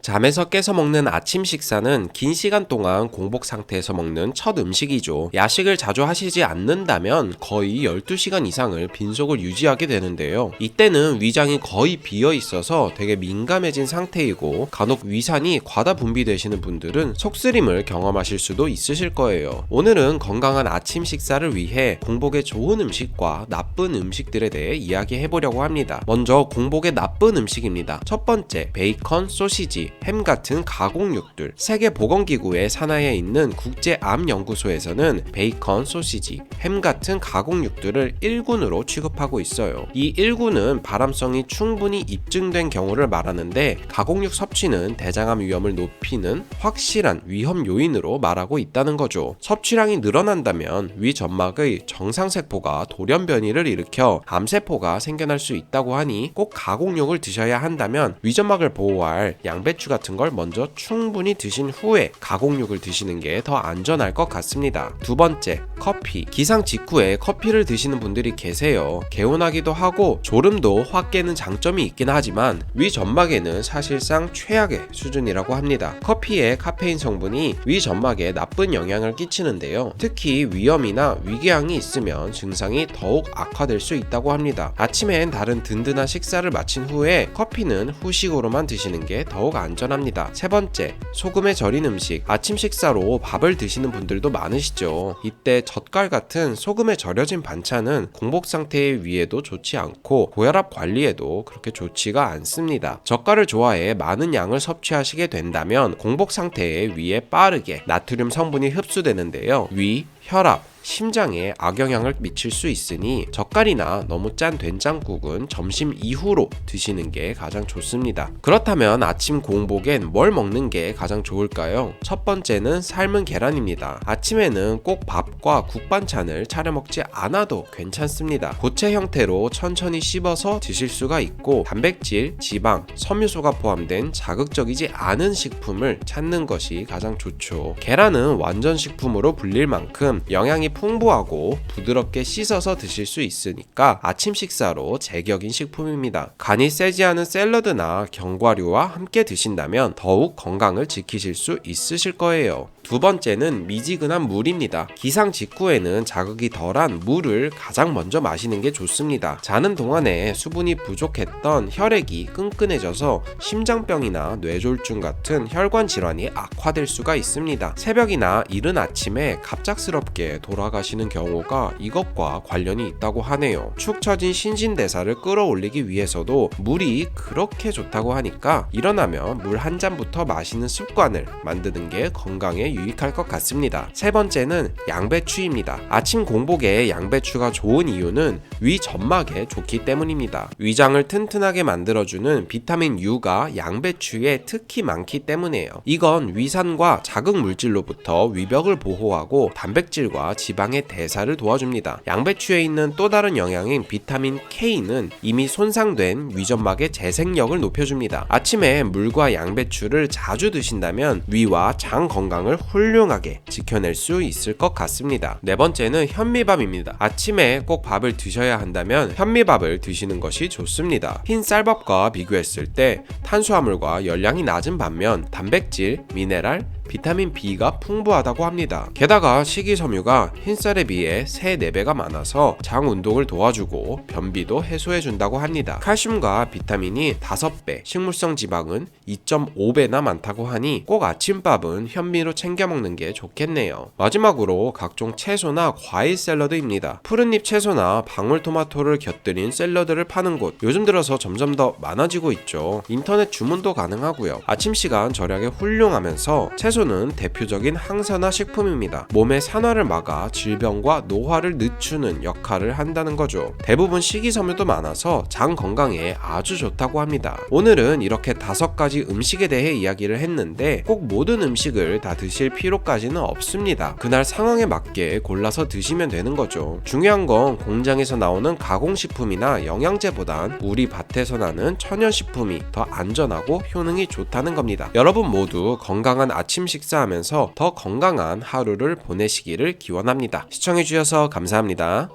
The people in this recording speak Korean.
잠에서 깨서 먹는 아침 식사는 긴 시간 동안 공복 상태에서 먹는 첫 음식이죠. 야식을 자주 하시지 않는다면 거의 12시간 이상을 빈속을 유지하게 되는데요. 이때는 위장이 거의 비어 있어서 되게 민감해진 상태이고 간혹 위산이 과다 분비되시는 분들은 속쓰림을 경험하실 수도 있으실 거예요. 오늘은 건강한 아침 식사를 위해 공복에 좋은 음식과 나쁜 음식들에 대해 이야기해보려고 합니다. 먼저 공복에 나쁜 음식입니다. 첫 번째, 베이컨, 소시지, 햄 같은 가공육들. 세계보건기구의 산하에 있는 국제암연구소에서는 베이컨, 소시지, 햄 같은 가공육들을 1군으로 취급하고 있어요. 이 1군은 발암성이 충분히 입증된 경우를 말하는데 가공육 섭취는 대장암 위험을 높이는 확실한 위험 요인으로 말하고 있다는 거죠. 섭취량이 늘어난다면 위 점막의 정상세포가 돌연변이를 일으켜 암세포가 생겨날 수 있다고 하니 꼭 가공육을 드셔야 한다면 위점막을 보호할 양배추 같은 걸 먼저 충분히 드신 후에 가공육을 드시는 게 더 안전할 것 같습니다. 두 번째, 커피. 기상 직후에 커피를 드시는 분들이 계세요. 개운하기도 하고 졸음도 확 깨는 장점이 있긴 하지만 위 점막에는 사실상 최악의 수준이라고 합니다. 커피의 카페인 성분이 위 점막에 나쁜 영향을 끼치는데요. 특히 위염이나 위궤양이 있으면 증상이 더욱 악화될 수 있다고 합니다. 아침엔 다른 든든한 식사를 마친 후에 커피는 후식으로만 드시는 게 더욱 안전합니다. 세 번째, 소금에 절인 음식. 아침 식사로 밥을 드시는 분들도 많으시죠. 이때 젓갈 같은 소금에 절여진 반찬은 공복 상태의 위에도 좋지 않고 고혈압 관리에도 그렇게 좋지가 않습니다. 젓갈을 좋아해 많은 양을 섭취하시게 된다면 공복 상태의 위에 빠르게 나트륨 성분이 흡수되는데요. 위, 혈압, 심장에 악영향을 미칠 수 있으니 젓갈이나 너무 짠 된장국은 점심 이후로 드시는 게 가장 좋습니다. 그렇다면 아침 공복엔 뭘 먹는 게 가장 좋을까요? 첫 번째는 삶은 계란입니다. 아침에는 꼭 밥과 국 반찬을 차려 먹지 않아도 괜찮습니다. 고체 형태로 천천히 씹어서 드실 수가 있고 단백질, 지방, 섬유소가 포함된 자극적이지 않은 식품을 찾는 것이 가장 좋죠. 계란은 완전 식품으로 불릴 만큼 영양이 풍부하고 부드럽게 씻어서 드실 수 있으니까 아침 식사로 제격인 식품입니다. 간이 세지 않은 샐러드나 견과류와 함께 드신다면 더욱 건강을 지키실 수 있으실 거예요. 두 번째는 미지근한 물입니다. 기상 직후에는 자극이 덜한 물을 가장 먼저 마시는 게 좋습니다. 자는 동안에 수분이 부족했던 혈액이 끈끈해져서 심장병이나 뇌졸중 같은 혈관 질환이 악화될 수가 있습니다. 새벽이나 이른 아침에 갑작스럽게 돌아가시는 경우가 이것과 관련이 있다고 하네요. 축 처진 신진대사를 끌어올리기 위해서도 물이 그렇게 좋다고 하니까 일어나면 물 한 잔부터 마시는 습관을 만드는 게 건강에 유익할 것 같습니다. 세 번째는 양배추입니다. 아침 공복에 양배추가 좋은 이유는 위 점막에 좋기 때문입니다. 위장을 튼튼하게 만들어주는 비타민 U가 양배추에 특히 많기 때문이에요. 이건 위산과 자극 물질로부터 위벽을 보호하고 단백질과 지방의 대사를 도와줍니다. 양배추에 있는 또 다른 영양인 비타민 K는 이미 손상된 위점막의 재생력을 높여줍니다. 아침에 물과 양배추를 자주 드신다면 위와 장 건강을 훌륭하게 지켜낼 수 있을 것 같습니다. 네 번째는 현미밥입니다. 아침에 꼭 밥을 드셔야 한다면 현미밥을 드시는 것이 좋습니다. 흰 쌀밥과 비교했을 때 탄수화물과 열량이 낮은 반면 단백질, 미네랄, 비타민 B가 풍부하다고 합니다. 게다가 식이섬유가 흰쌀에 비해 3-4배가 많아서 장 운동을 도와주고 변비도 해소해준다고 합니다. 칼슘과 비타민이 5배, 식물성 지방은 2.5배나 많다고 하니 꼭 아침밥은 현미로 챙겨 먹는 게 좋겠네요. 마지막으로 각종 채소나 과일 샐러드입니다. 푸른잎 채소나 방울토마토를 곁들인 샐러드를 파는 곳 요즘 들어서 점점 더 많아지고 있죠. 인터넷 주문도 가능하고요. 아침 시간 절약에 훌륭하면서 채소는 대표적인 항산화 식품입니다. 몸의 산화를 막아 질병과 노화를 늦추는 역할을 한다는 거죠. 대부분 식이섬유도 많아서 장 건강에 아주 좋다고 합니다. 오늘은 이렇게 5가지 음식에 대해 이야기를 했는데 꼭 모든 음식을 다 드실 필요까지는 없습니다. 그날 상황에 맞게 골라서 드시면 되는 거죠. 중요한 건 공장에서 나오는 가공식품이나 영양제보단 우리 밭에서 나는 천연식품이 더 안전하고 효능이 좋다는 겁니다. 여러분 모두 건강한 아침 식사하면서 더 건강한 하루를 보내시기를 기원합니다. 시청해주셔서 감사합니다.